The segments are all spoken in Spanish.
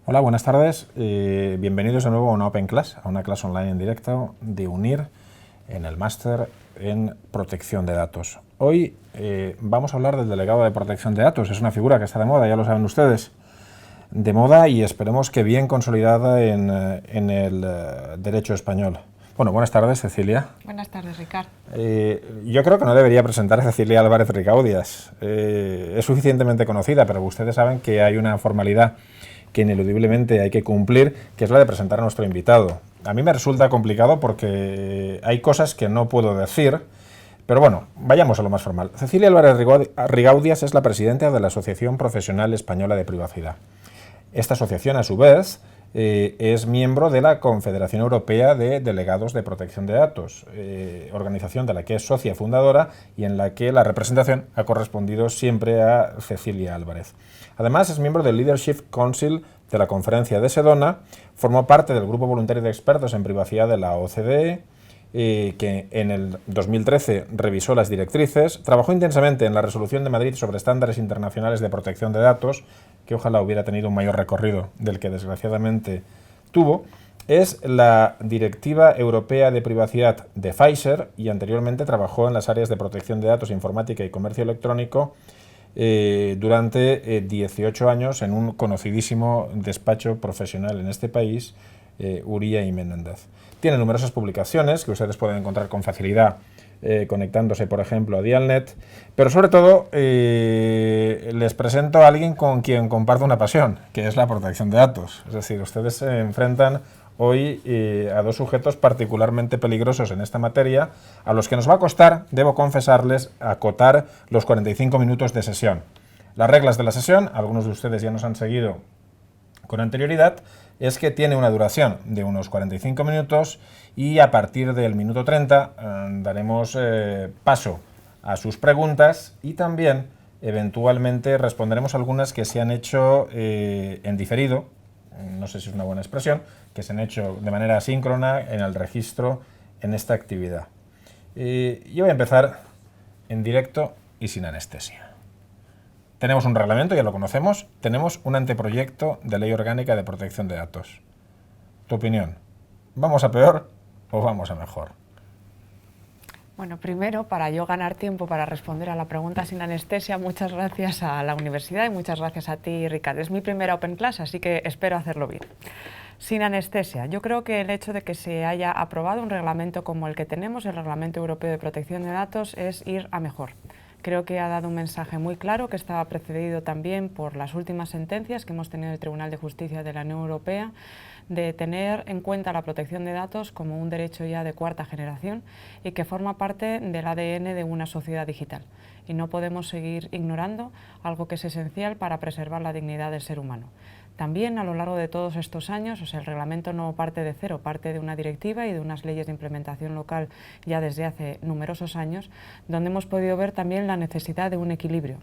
Hola, buenas tardes. Bienvenidos de nuevo a una Open Class, a una clase online en directo de UNIR en el máster en protección de datos. Hoy vamos a hablar del delegado de protección de datos. Es una figura que está de moda, ya lo saben ustedes, de moda y esperemos que bien consolidada en el derecho español. Bueno, buenas tardes, Cecilia. Buenas tardes, Ricard. Yo creo que no debería presentar a Cecilia Álvarez Ricaudias. Es suficientemente conocida, pero ustedes saben que hay una formalidad que ineludiblemente hay que cumplir, que es la de presentar a nuestro invitado. A mí me resulta complicado porque hay cosas que no puedo decir, pero bueno, vayamos a lo más formal. Cecilia Álvarez Ricaudias es la presidenta de la Asociación Profesional Española de Privacidad. Esta asociación, a su vez, es miembro de la Confederación Europea de Delegados de Protección de Datos, organización de la que es socia fundadora y en la que la representación ha correspondido siempre a Cecilia Álvarez. Además, es miembro del Leadership Council de la Conferencia de Sedona, formó parte del Grupo Voluntario de Expertos en Privacidad de la OCDE, que en el 2013 revisó las directrices, trabajó intensamente en la Resolución de Madrid sobre estándares internacionales de protección de datos, que ojalá hubiera tenido un mayor recorrido del que desgraciadamente tuvo, es la Directiva Europea de Privacidad de Pfizer y anteriormente trabajó en las áreas de protección de datos, informática y comercio electrónico durante 18 años en un conocidísimo despacho profesional en este país, Uría y Menéndez. Tiene numerosas publicaciones que ustedes pueden encontrar con facilidad conectándose, por ejemplo, a Dialnet, pero sobre todo les presento a alguien con quien comparto una pasión, que es la protección de datos. Es decir, ustedes se enfrentan hoy a dos sujetos particularmente peligrosos en esta materia, a los que nos va a costar, debo confesarles, acotar los 45 minutos de sesión. Las reglas de la sesión, algunos de ustedes ya nos han seguido con anterioridad, es que tiene una duración de unos 45 minutos y a partir del minuto 30 daremos paso a sus preguntas y también eventualmente responderemos algunas que se han hecho en diferido, no sé si es una buena expresión, que se han hecho de manera asíncrona en el registro en esta actividad. Yo voy a empezar en directo y sin anestesia. Tenemos un reglamento, ya lo conocemos, tenemos un anteproyecto de ley orgánica de protección de datos. ¿Tu opinión? ¿Vamos a peor o vamos a mejor? Bueno, primero, para yo ganar tiempo para responder a la pregunta sin anestesia, muchas gracias a la universidad y muchas gracias a ti, Ricard. Es mi primera Open Class, así que espero hacerlo bien. Sin anestesia, yo creo que el hecho de que se haya aprobado un reglamento como el que tenemos, el Reglamento Europeo de Protección de Datos, es ir a mejor. Creo que ha dado un mensaje muy claro que estaba precedido también por las últimas sentencias que hemos tenido en el Tribunal de Justicia de la Unión Europea de tener en cuenta la protección de datos como un derecho ya de cuarta generación y que forma parte del ADN de una sociedad digital. Y no podemos seguir ignorando algo que es esencial para preservar la dignidad del ser humano. También a lo largo de todos estos años, el reglamento no parte de cero, parte de una directiva y de unas leyes de implementación local ya desde hace numerosos años, donde hemos podido ver también la necesidad de un equilibrio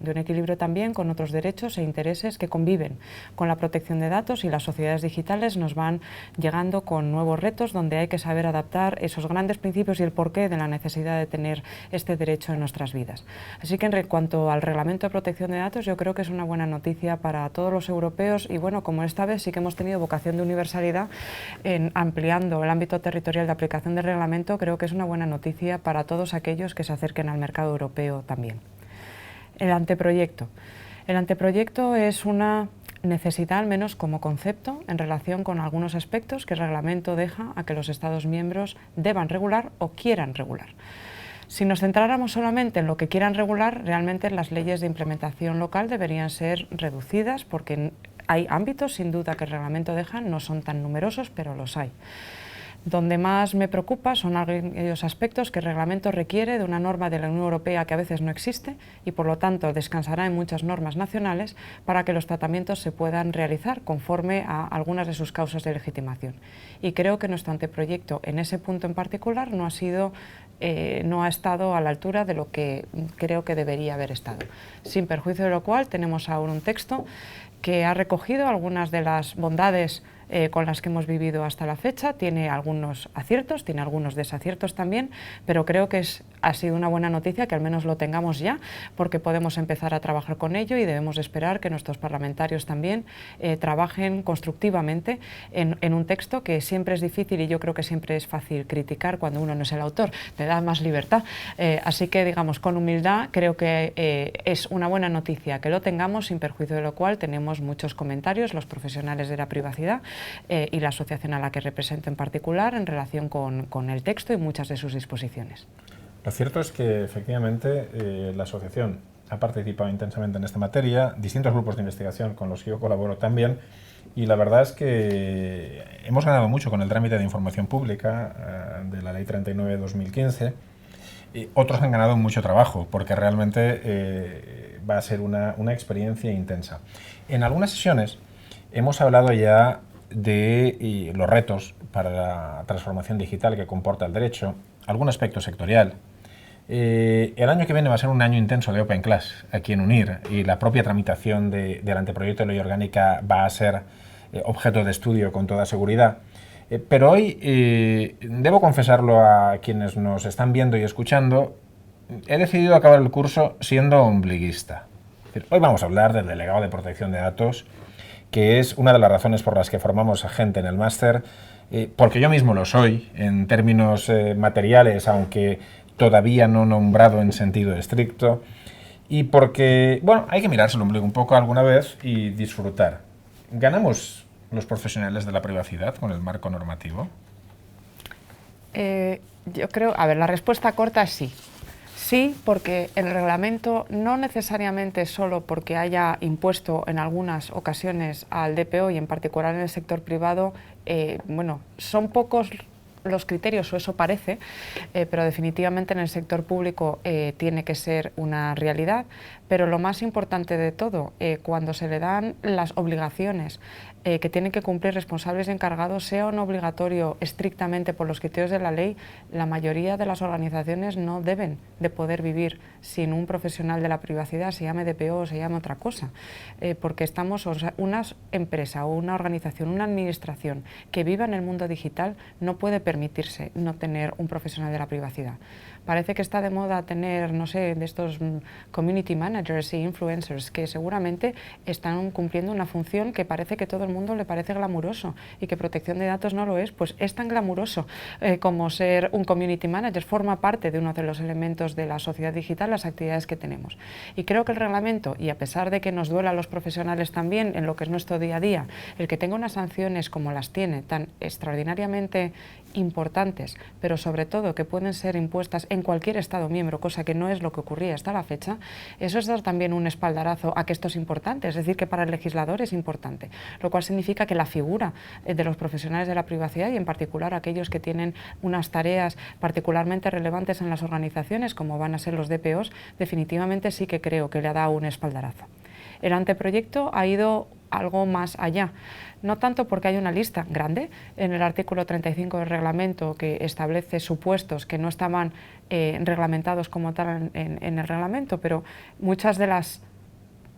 también con otros derechos e intereses que conviven con la protección de datos, y las sociedades digitales nos van llegando con nuevos retos donde hay que saber adaptar esos grandes principios y el porqué de la necesidad de tener este derecho en nuestras vidas. Así que en cuanto al reglamento de protección de datos, yo creo que es una buena noticia para todos los europeos y bueno, como esta vez sí que hemos tenido vocación de universalidad en ampliando el ámbito territorial de aplicación del reglamento, creo que es una buena noticia para todos aquellos que se acerquen al mercado europeo también. El anteproyecto. El anteproyecto es una necesidad, al menos como concepto, en relación con algunos aspectos que el reglamento deja a que los Estados miembros deban regular o quieran regular. Si nos centráramos solamente en lo que quieran regular, realmente las leyes de implementación local deberían ser reducidas porque hay ámbitos, sin duda, que el reglamento deja, no son tan numerosos, pero los hay. Donde más me preocupa son aquellos aspectos que el reglamento requiere de una norma de la Unión Europea que a veces no existe y por lo tanto descansará en muchas normas nacionales para que los tratamientos se puedan realizar conforme a algunas de sus causas de legitimación. Y creo que nuestro anteproyecto en ese punto en particular no ha estado a la altura de lo que creo que debería haber estado. Sin perjuicio de lo cual tenemos ahora un texto que ha recogido algunas de las bondades con las que hemos vivido hasta la fecha. Tiene algunos aciertos, tiene algunos desaciertos también, pero creo que ha sido una buena noticia que al menos lo tengamos ya, porque podemos empezar a trabajar con ello y debemos esperar que nuestros parlamentarios también trabajen constructivamente en un texto que siempre es difícil, y yo creo que siempre es fácil criticar cuando uno no es el autor, te da más libertad. Así que, digamos, con humildad, creo que es una buena noticia que lo tengamos, sin perjuicio de lo cual tenemos muchos comentarios, los profesionales de la privacidad y la asociación a la que represento en particular, en relación con el texto y muchas de sus disposiciones. Lo cierto es que, efectivamente, la asociación ha participado intensamente en esta materia, distintos grupos de investigación con los que yo colaboro también, y la verdad es que hemos ganado mucho con el trámite de información pública de la Ley 39 de 2015. Y otros han ganado mucho trabajo, porque realmente va a ser una experiencia intensa. En algunas sesiones hemos hablado ya de los retos para la transformación digital que comporta el derecho, algún aspecto sectorial. El año que viene va a ser un año intenso de Open Class aquí en UNIR, y la propia tramitación del anteproyecto de ley orgánica va a ser objeto de estudio con toda seguridad. Pero hoy, debo confesarlo a quienes nos están viendo y escuchando, he decidido acabar el curso siendo ombliguista. Hoy vamos a hablar del delegado de protección de datos, que es una de las razones por las que formamos a gente en el máster, porque yo mismo lo soy en términos materiales, aunque todavía no nombrado en sentido estricto, y porque, bueno, hay que mirarse el ombligo un poco alguna vez y disfrutar. ¿Ganamos los profesionales de la privacidad con el marco normativo? Yo creo, a ver, la respuesta corta es sí. Sí, porque el reglamento no necesariamente solo porque haya impuesto en algunas ocasiones al DPO y en particular en el sector privado, bueno, son pocos los criterios, o eso parece, pero definitivamente en el sector público tiene que ser una realidad. Pero lo más importante de todo, cuando se le dan las obligaciones que tienen que cumplir responsables y encargados, sea o no obligatorio estrictamente por los criterios de la ley, la mayoría de las organizaciones no deben de poder vivir sin un profesional de la privacidad, se llame DPO o se llame otra cosa, porque estamos, o sea, una empresa o una organización, una administración que viva en el mundo digital no puede permitirse no tener un profesional de la privacidad. Parece que está de moda tener, no sé, de estos community managers y influencers que seguramente están cumpliendo una función que parece que todo el mundo le parece glamuroso, y que protección de datos no lo es. Pues es tan glamuroso como ser un community manager, forma parte de uno de los elementos de la sociedad digital, las actividades que tenemos. Y creo que el reglamento, y a pesar de que nos duela a los profesionales también en lo que es nuestro día a día, el que tenga unas sanciones como las tiene, tan extraordinariamente importantes, pero sobre todo que pueden ser impuestas en cualquier Estado miembro, cosa que no es lo que ocurría hasta la fecha, eso es dar también un espaldarazo a que esto es importante, es decir, que para el legislador es importante, lo cual significa que la figura de los profesionales de la privacidad, y en particular aquellos que tienen unas tareas particularmente relevantes en las organizaciones, como van a ser los DPOs, definitivamente sí que creo que le ha dado un espaldarazo. El anteproyecto ha ido algo más allá, no tanto porque hay una lista grande en el artículo 35 del reglamento que establece supuestos que no estaban reglamentados como tal en el reglamento, pero muchas de las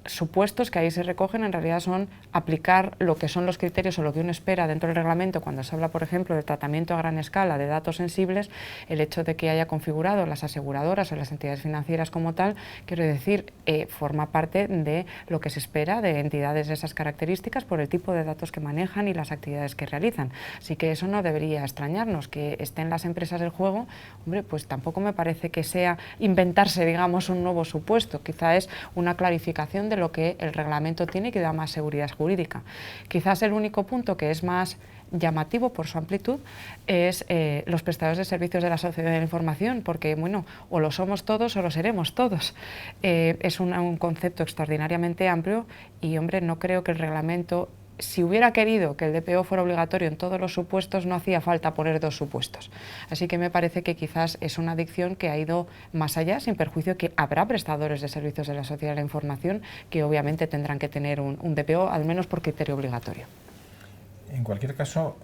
supuestos que ahí se recogen en realidad son aplicar lo que son los criterios o lo que uno espera dentro del reglamento cuando se habla, por ejemplo, del tratamiento a gran escala de datos sensibles. El hecho de que haya configurado las aseguradoras o las entidades financieras como tal, quiero decir, forma parte de lo que se espera de entidades de esas características por el tipo de datos que manejan y las actividades que realizan. Así que eso no debería extrañarnos. Que estén las empresas del juego, hombre, pues tampoco me parece que sea inventarse, digamos, un nuevo supuesto. Quizá es una clarificación de lo que el reglamento tiene y que da más seguridad jurídica. Quizás el único punto que es más llamativo por su amplitud es los prestadores de servicios de la sociedad de la información, porque, bueno, o lo somos todos o lo seremos todos. Es un concepto extraordinariamente amplio y, hombre, no creo que el reglamento, si hubiera querido que el DPO fuera obligatorio en todos los supuestos, no hacía falta poner dos supuestos. Así que me parece que quizás es una adicción que ha ido más allá, sin perjuicio que habrá prestadores de servicios de la sociedad de la información que obviamente tendrán que tener un DPO, al menos por criterio obligatorio. En cualquier caso,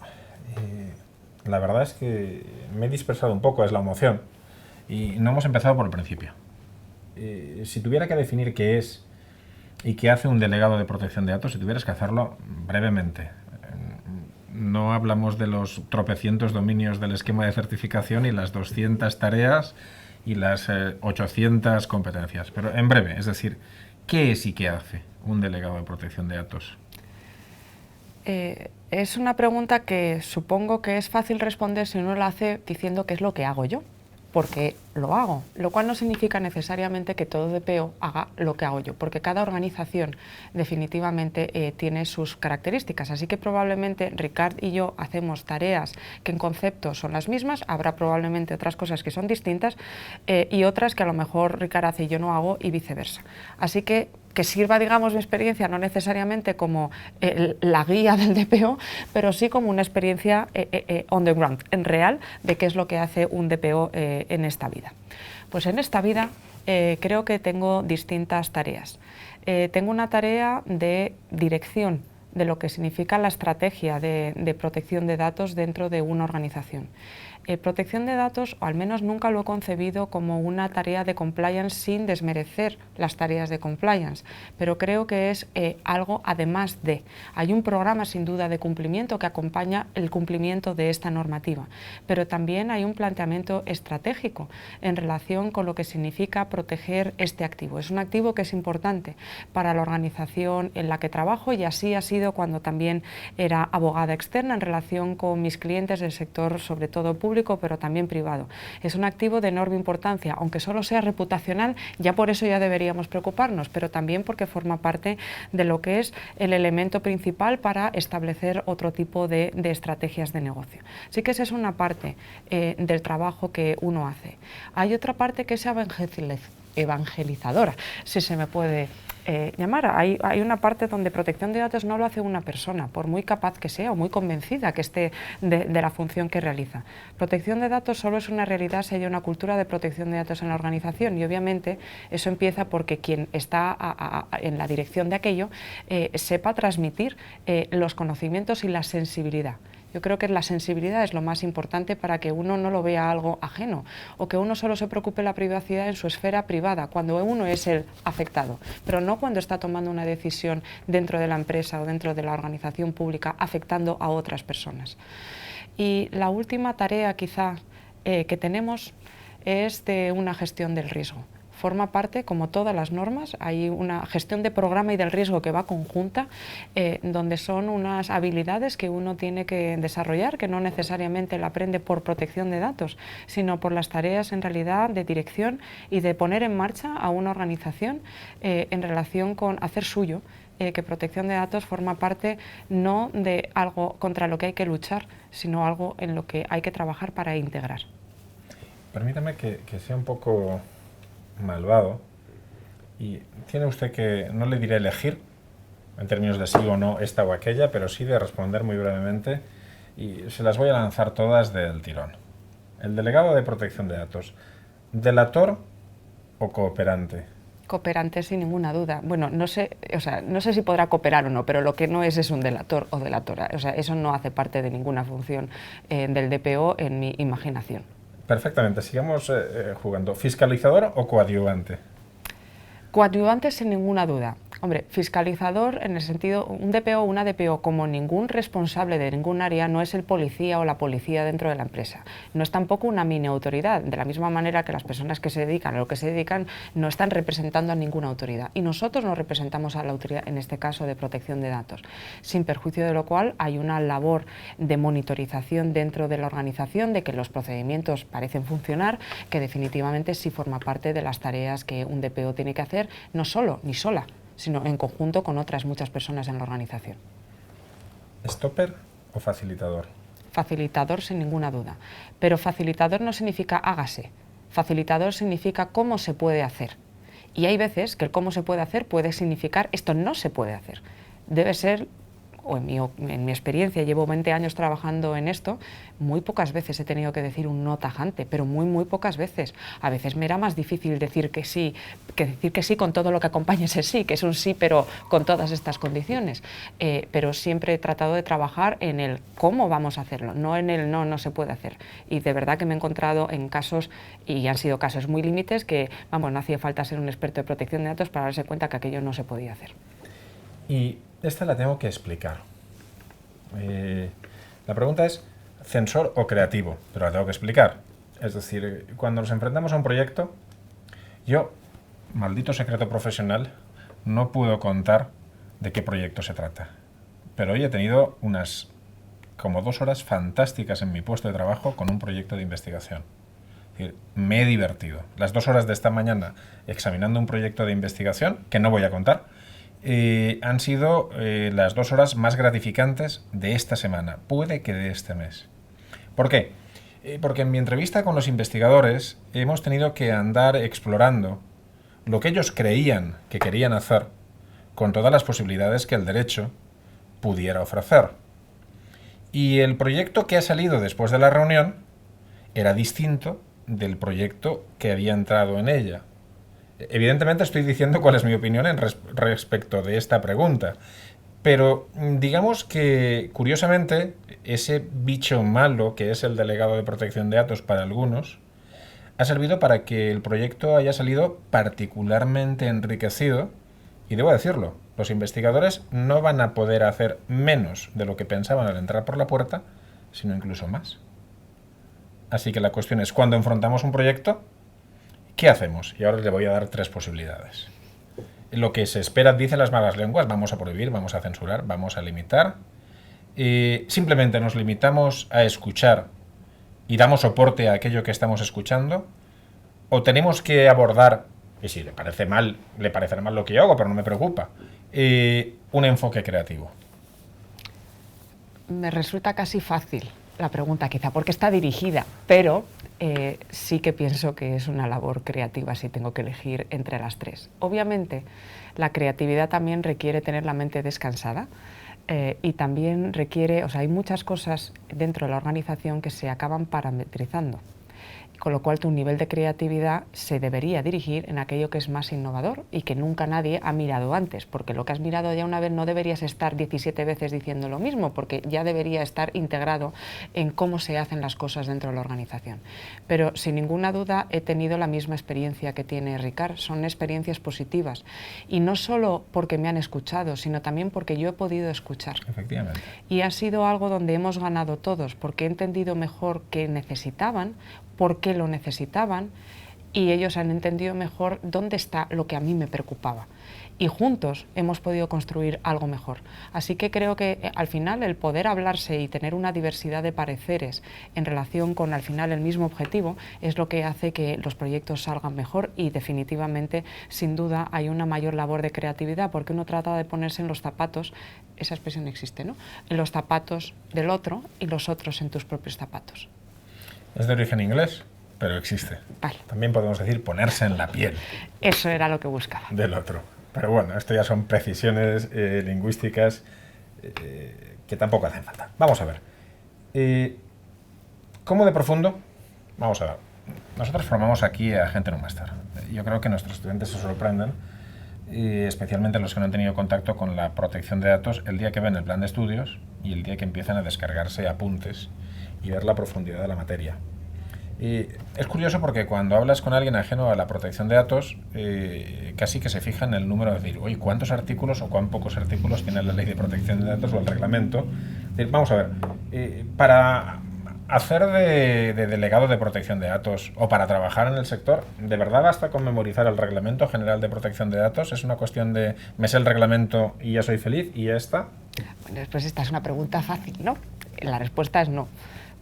la verdad es que me he dispersado un poco, es la emoción, y no hemos empezado por el principio. Si tuviera que definir qué es y qué hace un delegado de protección de datos, si tuvieras que hacerlo brevemente, no hablamos de los tropecientos dominios del esquema de certificación y las 200 tareas y las 800 competencias. Pero en breve, es decir, ¿qué es y qué hace un delegado de protección de datos? Es una pregunta que supongo que es fácil responder si uno la hace diciendo qué es lo que hago yo, porque lo hago, lo cual no significa necesariamente que todo DPO haga lo que hago yo, porque cada organización definitivamente tiene sus características, así que probablemente Ricard y yo hacemos tareas que en concepto son las mismas, habrá probablemente otras cosas que son distintas y otras que a lo mejor Ricard hace y yo no hago y viceversa. Así que sirva, digamos, mi experiencia no necesariamente como la guía del DPO, pero sí como una experiencia on the ground, en real, de qué es lo que hace un DPO en esta vida. Pues en esta vida creo que tengo distintas tareas. Tengo una tarea de dirección de lo que significa la estrategia de protección de datos dentro de una organización. Protección de datos, o al menos nunca lo he concebido como una tarea de compliance sin desmerecer las tareas de compliance, pero creo que es algo además de. Hay un programa sin duda de cumplimiento que acompaña el cumplimiento de esta normativa, pero también hay un planteamiento estratégico en relación con lo que significa proteger este activo. Es un activo que es importante para la organización en la que trabajo y así ha sido cuando también era abogada externa en relación con mis clientes del sector, sobre todo público, pero también privado. Es un activo de enorme importancia, aunque solo sea reputacional, ya por eso ya deberíamos preocuparnos, pero también porque forma parte de lo que es el elemento principal para establecer otro tipo de estrategias de negocio. Así que esa es una parte del trabajo que uno hace. Hay otra parte que es evangelizadora, si se me puede llamar. Hay una parte donde protección de datos no lo hace una persona, por muy capaz que sea o muy convencida que esté de la función que realiza. Protección de datos solo es una realidad si hay una cultura de protección de datos en la organización y obviamente eso empieza porque quien está en la dirección de aquello sepa transmitir los conocimientos y la sensibilidad. Yo creo que la sensibilidad es lo más importante para que uno no lo vea algo ajeno o que uno solo se preocupe de la privacidad en su esfera privada, cuando uno es el afectado, pero no cuando está tomando una decisión dentro de la empresa o dentro de la organización pública afectando a otras personas. Y la última tarea quizá que tenemos es de una gestión del riesgo. Forma parte, como todas las normas, hay una gestión de programa y del riesgo que va conjunta, donde son unas habilidades que uno tiene que desarrollar, que no necesariamente la aprende por protección de datos, sino por las tareas en realidad de dirección y de poner en marcha a una organización en relación con hacer suyo, que protección de datos forma parte no de algo contra lo que hay que luchar, sino algo en lo que hay que trabajar para integrar. Permítame que sea un poco malvado y tiene usted que, no le diré elegir en términos de sí o no esta o aquella, pero sí de responder muy brevemente y se las voy a lanzar todas del tirón. El delegado de protección de datos, ¿delator o cooperante? Cooperante sin ninguna duda. Bueno, no sé si podrá cooperar o no, pero lo que no es un delator o delatora. O sea, eso no hace parte de ninguna función del DPO en mi imaginación. Perfectamente, sigamos jugando. ¿Fiscalizador o coadyuvante? Coadyuvante sin ninguna duda. Hombre, fiscalizador en el sentido, un DPO o una DPO como ningún responsable de ningún área no es el policía o la policía dentro de la empresa. No es tampoco una mini autoridad, de la misma manera que las personas que se dedican a lo que se dedican no están representando a ninguna autoridad. Y nosotros nos representamos a la autoridad, en este caso de protección de datos, sin perjuicio de lo cual hay una labor de monitorización dentro de la organización, de que los procedimientos parecen funcionar, que definitivamente sí forma parte de las tareas que un DPO tiene que hacer, no solo ni sola, sino en conjunto con otras muchas personas en la organización. ¿Stopper o facilitador? Facilitador sin ninguna duda, pero facilitador no significa hágase, facilitador significa cómo se puede hacer. Y hay veces que el cómo se puede hacer puede significar esto no se puede hacer. Debe ser, o en mi experiencia, llevo 20 años trabajando en esto, muy pocas veces he tenido que decir un no tajante, pero muy pocas veces. A veces me era más difícil decir que sí con todo lo que acompaña ese sí, que es un sí pero con todas estas condiciones. Pero siempre he tratado de trabajar en el cómo vamos a hacerlo, no en el no se puede hacer. Y de verdad que me he encontrado en casos, y han sido casos muy límites, que vamos, no hacía falta ser un experto de protección de datos para darse cuenta que aquello no se podía hacer. Y esta la tengo que explicar. La pregunta es censor o creativo, pero la tengo que explicar. Es decir, cuando nos enfrentamos a un proyecto, yo, maldito secreto profesional, no puedo contar de qué proyecto se trata. Pero hoy he tenido unas como 2 horas fantásticas en mi puesto de trabajo con un proyecto de investigación. Es decir, me he divertido. Las 2 horas de esta mañana examinando un proyecto de investigación, que no voy a contar, han sido las 2 horas más gratificantes de esta semana, puede que de este mes. ¿Por qué? Porque en mi entrevista con los investigadores hemos tenido que andar explorando lo que ellos creían que querían hacer con todas las posibilidades que el derecho pudiera ofrecer. Y el proyecto que ha salido después de la reunión era distinto del proyecto que había entrado en ella. Evidentemente estoy diciendo cuál es mi opinión respecto de esta pregunta, pero digamos que, curiosamente, ese bicho malo que es el delegado de protección de datos para algunos, ha servido para que el proyecto haya salido particularmente enriquecido, y debo decirlo, los investigadores no van a poder hacer menos de lo que pensaban al entrar por la puerta, sino incluso más. Así que la cuestión es, cuando enfrentamos un proyecto, ¿qué hacemos? Y ahora le voy a dar 3 posibilidades. Lo que se espera, dicen las malas lenguas, vamos a prohibir, vamos a censurar, vamos a limitar. Simplemente nos limitamos a escuchar y damos soporte a aquello que estamos escuchando, o tenemos que abordar, y si le parece mal, le parecerá mal lo que yo hago, pero no me preocupa, un enfoque creativo. Me resulta casi fácil la pregunta, quizá porque está dirigida, pero sí que pienso que es una labor creativa si tengo que elegir entre las 3. Obviamente, la creatividad también requiere tener la mente descansada y también requiere, o sea, hay muchas cosas dentro de la organización que se acaban parametrizando, con lo cual tu nivel de creatividad se debería dirigir en aquello que es más innovador y que nunca nadie ha mirado antes, porque lo que has mirado ya una vez no deberías estar 17 veces diciendo lo mismo, porque ya debería estar integrado en cómo se hacen las cosas dentro de la organización. Pero sin ninguna duda he tenido la misma experiencia que tiene Ricard, son experiencias positivas, y no solo porque me han escuchado, sino también porque yo he podido escuchar. Efectivamente. Y ha sido algo donde hemos ganado todos, porque he entendido mejor qué necesitaban, por qué lo necesitaban, y ellos han entendido mejor dónde está lo que a mí me preocupaba. Y juntos hemos podido construir algo mejor. Así que creo que al final el poder hablarse y tener una diversidad de pareceres en relación con al final el mismo objetivo es lo que hace que los proyectos salgan mejor, y definitivamente, sin duda, hay una mayor labor de creatividad porque uno trata de ponerse en los zapatos, esa expresión existe, ¿no?, en los zapatos del otro y los otros en tus propios zapatos. Es de origen inglés, pero existe. Vale. También podemos decir ponerse en la piel. Eso era lo que buscaba. Del otro. Pero bueno, esto ya son precisiones lingüísticas que tampoco hacen falta. Vamos a ver. ¿Cómo de profundo? Vamos a ver. Nosotros formamos aquí a gente en un máster. Yo creo que nuestros estudiantes se sorprenden, especialmente los que no han tenido contacto con la protección de datos, el día que ven el plan de estudios y el día que empiezan a descargarse apuntes y ver la profundidad de la materia. Es curioso porque cuando hablas con alguien ajeno a la protección de datos, casi que se fija en el número de decir, oye, ¿cuántos artículos o cuán pocos artículos tiene la ley de protección de datos o el reglamento? Vamos a ver, para hacer de delegado de protección de datos o para trabajar en el sector, ¿de verdad basta con memorizar el Reglamento General de Protección de Datos? ¿Es una cuestión de me sé el reglamento y ya soy feliz y ya está? Bueno, después esta es una pregunta fácil, ¿no? La respuesta es no.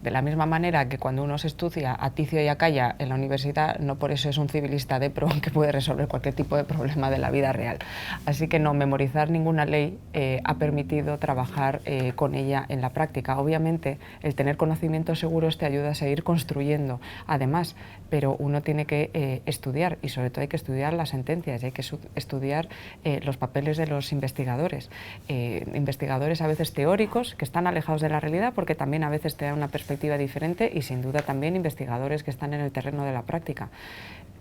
De la misma manera que cuando uno se estudia a Ticio y a Calla en la universidad, no por eso es un civilista de pro que puede resolver cualquier tipo de problema de la vida real. Así que no, memorizar ninguna ley ha permitido trabajar con ella en la práctica. Obviamente, el tener conocimientos seguros te ayuda a seguir construyendo, además, pero uno tiene que estudiar, y sobre todo hay que estudiar las sentencias, y hay que estudiar los papeles de los investigadores. Investigadores a veces teóricos, que están alejados de la realidad, porque también a veces te dan una perspectiva diferente, y sin duda también investigadores que están en el terreno de la práctica.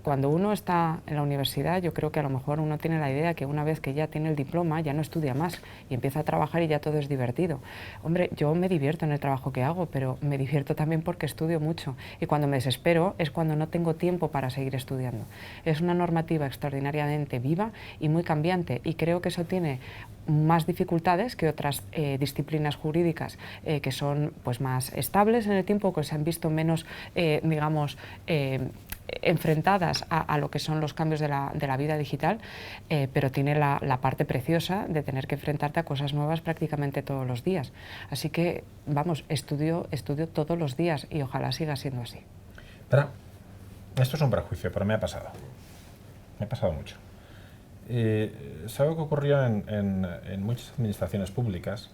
Cuando uno está en la universidad, yo creo que a lo mejor uno tiene la idea que una vez que ya tiene el diploma ya no estudia más y empieza a trabajar y ya todo es divertido. Hombre, yo me divierto en el trabajo que hago, pero me divierto también porque estudio mucho, y cuando me desespero es cuando no tengo tiempo para seguir estudiando. Es una normativa extraordinariamente viva y muy cambiante, y creo que eso tiene más dificultades que otras disciplinas jurídicas que son pues, más estables en el tiempo, que se han visto menos, digamos, enfrentadas a lo que son los cambios de la vida digital, pero tiene la parte preciosa de tener que enfrentarte a cosas nuevas prácticamente todos los días. Así que, vamos, estudio todos los días y ojalá siga siendo así. Pero esto es un prejuicio, pero me ha pasado mucho. ¿Sabe qué ocurrió en muchas administraciones públicas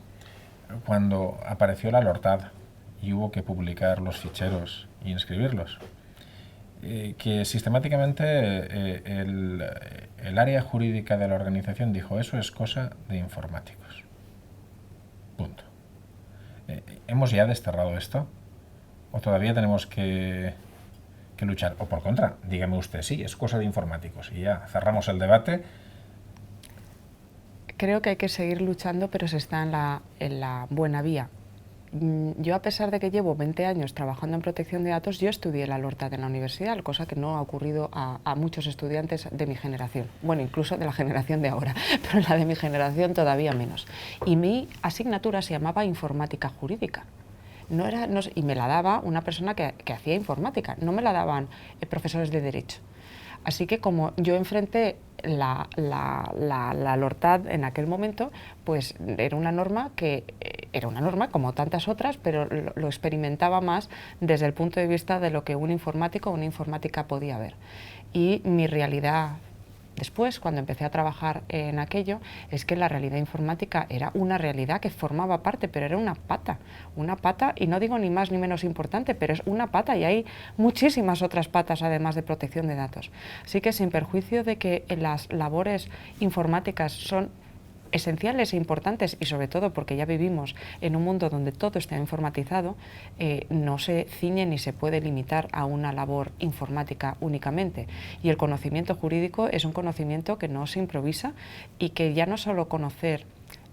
cuando apareció la LORTAD y hubo que publicar los ficheros e inscribirlos? Que sistemáticamente el área jurídica de la organización dijo: eso es cosa de informáticos. Punto. ¿Hemos ya desterrado esto? ¿O todavía tenemos que luchar? O por contra, dígame usted, sí, es cosa de informáticos, y ya cerramos el debate. Creo que hay que seguir luchando, pero se está en la buena vía. Yo, a pesar de que llevo 20 años trabajando en protección de datos, yo estudié la LORTAD en la universidad, cosa que no ha ocurrido a muchos estudiantes de mi generación. Bueno, incluso de la generación de ahora, pero en la de mi generación todavía menos. Y mi asignatura se llamaba Informática Jurídica. Y me la daba una persona que hacía informática, no me la daban profesores de Derecho. Así que como yo enfrenté la LORTAD en aquel momento, pues era una norma como tantas otras, pero lo experimentaba más desde el punto de vista de lo que un informático o una informática podía ver. Y mi realidad después, cuando empecé a trabajar en aquello, es que la realidad informática era una realidad que formaba parte, pero era una pata, y no digo ni más ni menos importante, pero es una pata, y hay muchísimas otras patas además de protección de datos. Así que, sin perjuicio de que las labores informáticas son esenciales e importantes, y sobre todo porque ya vivimos en un mundo donde todo está informatizado, no se ciñe ni se puede limitar a una labor informática únicamente. Y el conocimiento jurídico es un conocimiento que no se improvisa, y que ya no solo conocer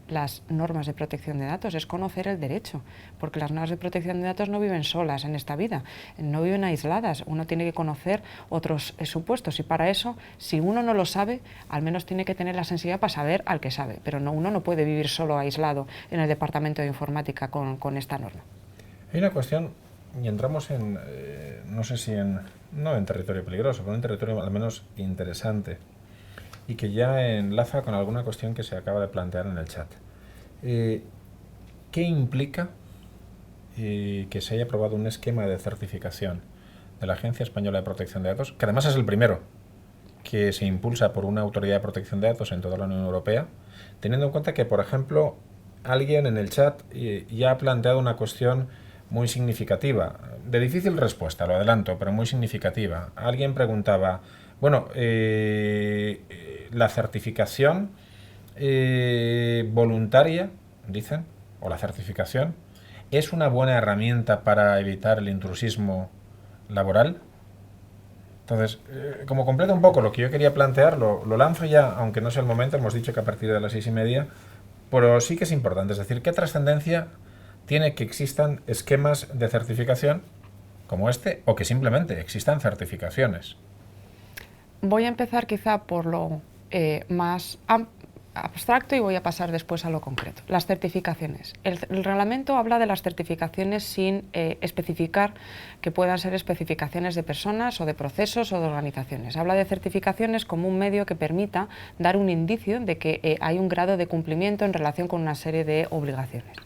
las normas de protección de datos, es conocer el derecho, porque las normas de protección de datos no viven solas en esta vida, no viven aisladas, uno tiene que conocer otros supuestos, y para eso, si uno no lo sabe, al menos tiene que tener la sensibilidad para saber al que sabe, pero uno no puede vivir solo aislado en el departamento de informática con esta norma. Hay una cuestión, y entramos en, no sé si no en territorio peligroso, pero en territorio al menos interesante, y que ya enlaza con alguna cuestión que se acaba de plantear en el chat. ¿Qué implica que se haya aprobado un esquema de certificación de la Agencia Española de Protección de Datos, que además es el primero que se impulsa por una autoridad de protección de datos en toda la Unión Europea, teniendo en cuenta que, por ejemplo, alguien en el chat ya ha planteado una cuestión muy significativa, de difícil respuesta, lo adelanto, pero muy significativa. Alguien preguntaba, bueno, la certificación voluntaria, dicen, o la certificación, ¿es una buena herramienta para evitar el intrusismo laboral? Entonces, como completa un poco lo que yo quería plantear, lo lanzo ya, aunque no sea el momento, hemos dicho que a partir de las 6:30, pero sí que es importante, es decir, ¿qué trascendencia tiene que existan esquemas de certificación como este, o que simplemente existan certificaciones? Voy a empezar quizá por lo más abstracto y voy a pasar después a lo concreto. Las certificaciones. El reglamento habla de las certificaciones sin especificar que puedan ser especificaciones de personas o de procesos o de organizaciones. Habla de certificaciones como un medio que permita dar un indicio de que hay un grado de cumplimiento en relación con una serie de obligaciones.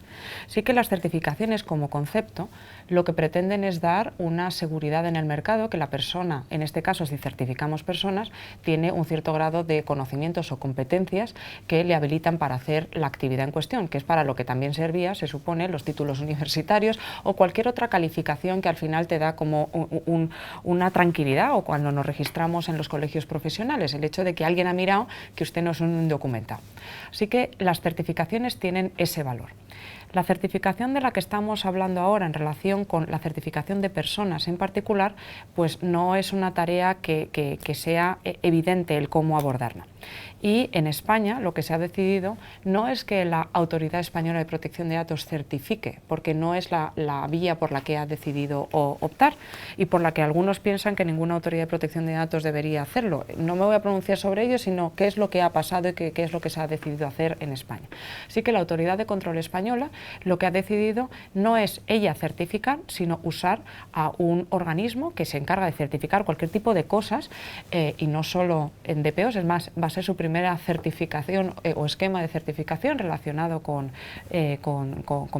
Sí que las certificaciones como concepto lo que pretenden es dar una seguridad en el mercado, que la persona, en este caso si certificamos personas, tiene un cierto grado de conocimientos o competencias que le habilitan para hacer la actividad en cuestión, que es para lo que también servía, se supone, los títulos universitarios o cualquier otra calificación que al final te da como una tranquilidad, o cuando nos registramos en los colegios profesionales, el hecho de que alguien ha mirado que usted no es un indocumentado. Así que las certificaciones tienen ese valor. La certificación de la que estamos hablando ahora en relación con la certificación de personas en particular, pues no es una tarea que sea evidente el cómo abordarla. Y en España lo que se ha decidido no es que la Autoridad Española de Protección de Datos certifique, porque no es la vía por la que ha decidido optar y por la que algunos piensan que ninguna Autoridad de Protección de Datos debería hacerlo. No me voy a pronunciar sobre ello, sino qué es lo que ha pasado y qué es lo que se ha decidido hacer en España. Así que la Autoridad de Control Española lo que ha decidido no es ella certificar, sino usar a un organismo que se encarga de certificar cualquier tipo de cosas y no solo en DPOs, es más, va a ser su primera certificación o esquema de certificación relacionado con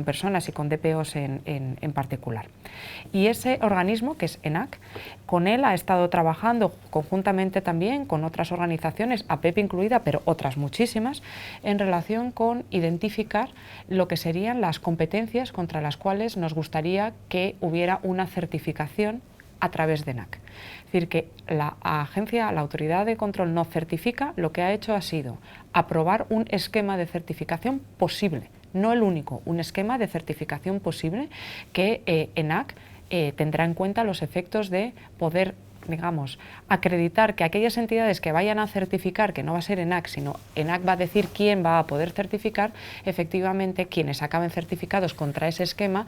personas y con DPOs en particular. Y ese organismo, que es ENAC, con él ha estado trabajando conjuntamente también con otras organizaciones, APEP incluida, pero otras muchísimas, en relación con identificar lo que serían las competencias contra las cuales nos gustaría que hubiera una certificación a través de ENAC. Es decir, que la Autoridad de Control no certifica, lo que ha hecho ha sido aprobar un esquema de certificación posible, no el único, un esquema de certificación posible que ENAC tendrá en cuenta los efectos de poder, digamos, acreditar que aquellas entidades que vayan a certificar, que no va a ser ENAC, sino ENAC va a decir quién va a poder certificar, efectivamente quienes acaben certificados contra ese esquema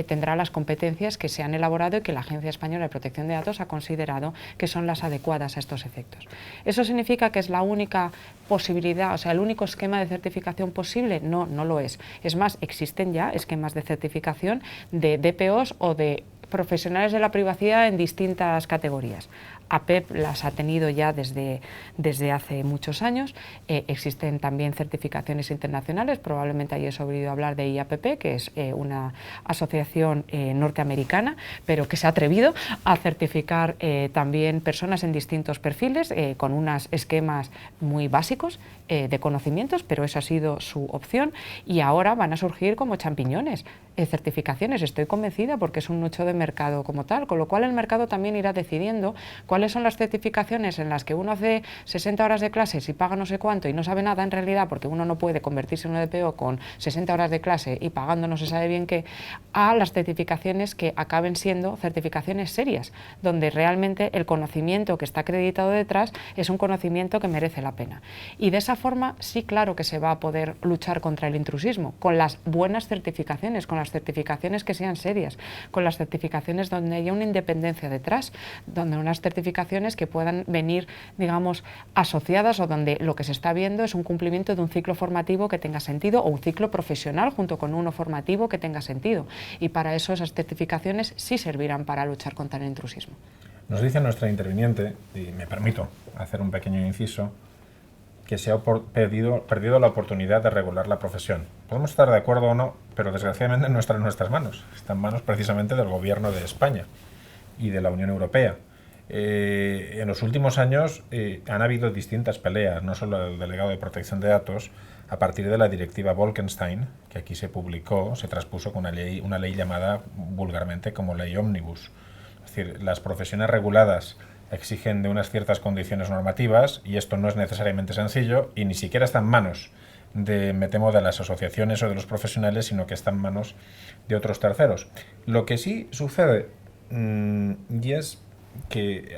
tendrán las competencias que se han elaborado y que la Agencia Española de Protección de Datos ha considerado que son las adecuadas a estos efectos. ¿Eso significa que es la única posibilidad, o sea, el único esquema de certificación posible? No, no lo es. Es más, existen ya esquemas de certificación de DPOs o de profesionales de la privacidad en distintas categorías. APEP las ha tenido ya desde hace muchos años. Existen también certificaciones internacionales, probablemente hayáis oído hablar de IAPP, que es una asociación norteamericana, pero que se ha atrevido a certificar también personas en distintos perfiles, con unos esquemas muy básicos de conocimientos, pero esa ha sido su opción, y ahora van a surgir como champiñones certificaciones, estoy convencida, porque es un nicho de mercado como tal, con lo cual el mercado también irá decidiendo cuáles son las certificaciones en las que uno hace 60 horas de clases y paga no sé cuánto y no sabe nada en realidad, porque uno no puede convertirse en un DPO con 60 horas de clase y pagando no se sabe bien qué, a las certificaciones que acaben siendo certificaciones serias, donde realmente el conocimiento que está acreditado detrás es un conocimiento que merece la pena. Y de esa forma sí, claro que se va a poder luchar contra el intrusismo, con las buenas certificaciones, con las certificaciones que sean serias, con las certificaciones donde haya una independencia detrás, donde unas certificaciones que puedan venir, digamos, asociadas, o donde lo que se está viendo es un cumplimiento de un ciclo formativo que tenga sentido, o un ciclo profesional junto con uno formativo que tenga sentido. Y para eso esas certificaciones sí servirán para luchar contra el intrusismo. Nos dice nuestra interviniente, y me permito hacer un pequeño inciso, que se ha perdido la oportunidad de regular la profesión. Podemos estar de acuerdo o no, pero desgraciadamente no está en nuestras manos. Está en manos precisamente del Gobierno de España y de la Unión Europea. En los últimos años han habido distintas peleas, no solo el delegado de protección de datos, a partir de la directiva Bolkestein, que aquí se publicó, se traspuso con una ley llamada vulgarmente como ley ómnibus. Es decir, las profesiones reguladas exigen de unas ciertas condiciones normativas, y esto no es necesariamente sencillo, y ni siquiera está en manos de, me temo, de las asociaciones o de los profesionales, sino que está en manos de otros terceros. Lo que sí sucede, y es que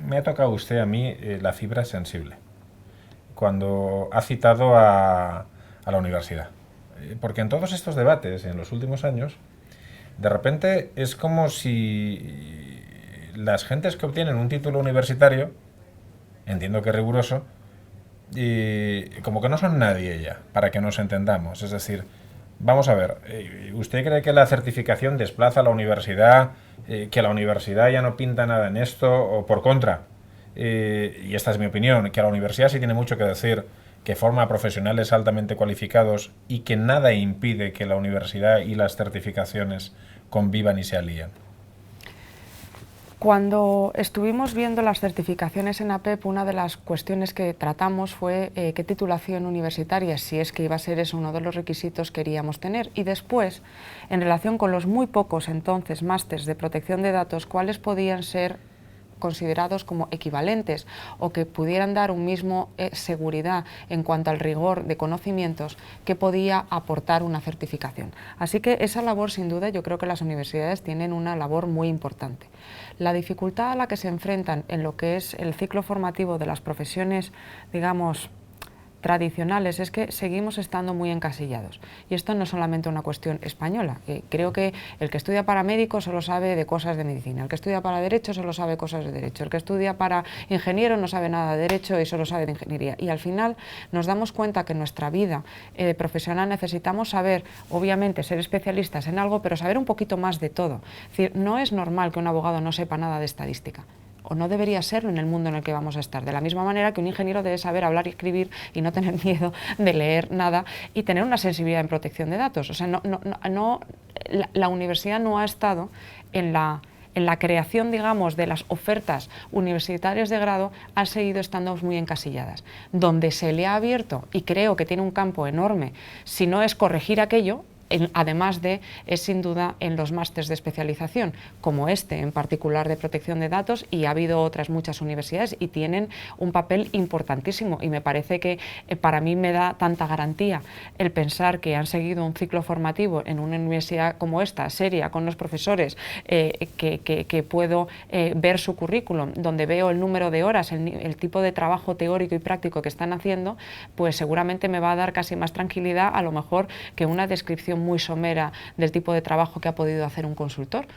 me ha tocado usted a mí la fibra sensible, cuando ha citado a la universidad. Porque en todos estos debates, en los últimos años, de repente es como si las gentes que obtienen un título universitario, entiendo que riguroso, y como que no son nadie ya, para que nos entendamos. Es decir, vamos a ver, ¿usted cree que la certificación desplaza a la universidad, que la universidad ya no pinta nada en esto, o por contra? Y esta es mi opinión, que la universidad sí tiene mucho que decir, que forma a profesionales altamente cualificados y que nada impide que la universidad y las certificaciones convivan y se alíen. Cuando estuvimos viendo las certificaciones en APEP, una de las cuestiones que tratamos fue qué titulación universitaria, si es que iba a ser eso uno de los requisitos, queríamos tener. Y después, en relación con los muy pocos entonces másters de protección de datos, cuáles podían ser considerados como equivalentes o que pudieran dar un mismo seguridad en cuanto al rigor de conocimientos que podía aportar una certificación. Así que esa labor, sin duda, yo creo que las universidades tienen una labor muy importante. La dificultad a la que se enfrentan en lo que es el ciclo formativo de las profesiones, digamos, tradicionales, es que seguimos estando muy encasillados. Y esto no es solamente una cuestión española. Creo que el que estudia para médico solo sabe de cosas de medicina, el que estudia para derecho solo sabe cosas de derecho, el que estudia para ingeniero no sabe nada de derecho y solo sabe de ingeniería. Y al final nos damos cuenta que en nuestra vida profesional necesitamos saber, obviamente, ser especialistas en algo, pero saber un poquito más de todo. Es decir, no es normal que un abogado no sepa nada de estadística, o no debería serlo en el mundo en el que vamos a estar. De la misma manera que un ingeniero debe saber hablar y escribir y no tener miedo de leer nada y tener una sensibilidad en protección de datos. O sea, la universidad no ha estado en la creación, digamos, de las ofertas universitarias de grado, han seguido estando muy encasilladas. Donde se le ha abierto, y creo que tiene un campo enorme, si no es corregir aquello, además de, es sin duda, en los másteres de especialización, como este en particular de protección de datos, y ha habido otras muchas universidades y tienen un papel importantísimo, y me parece que para mí me da tanta garantía el pensar que han seguido un ciclo formativo en una universidad como esta, seria, con los profesores, que puedo ver su currículum, donde veo el número de horas, el tipo de trabajo teórico y práctico que están haciendo, pues seguramente me va a dar casi más tranquilidad a lo mejor que una descripción muy somera del tipo de trabajo que ha podido hacer un consultor.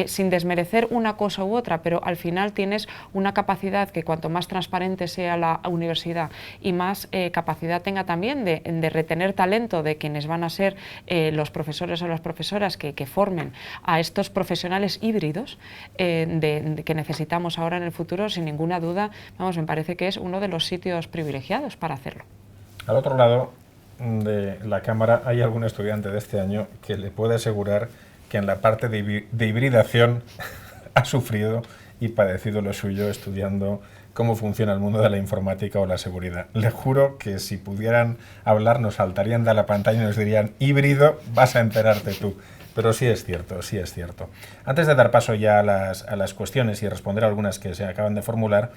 Sin desmerecer una cosa u otra, pero al final tienes una capacidad que cuanto más transparente sea la universidad y más capacidad tenga también de retener talento de quienes van a ser los profesores o las profesoras que formen a estos profesionales híbridos que necesitamos ahora en el futuro, sin ninguna duda, vamos, me parece que es uno de los sitios privilegiados para hacerlo. Al otro lado de la cámara hay algún estudiante de este año que le puede asegurar que en la parte de hibridación ha sufrido y padecido lo suyo estudiando cómo funciona el mundo de la informática o la seguridad. Le juro que si pudieran hablar nos saltarían de la pantalla y nos dirían: híbrido, vas a enterarte tú. Pero sí es cierto, sí es cierto. Antes de dar paso ya a las cuestiones y responder a algunas que se acaban de formular,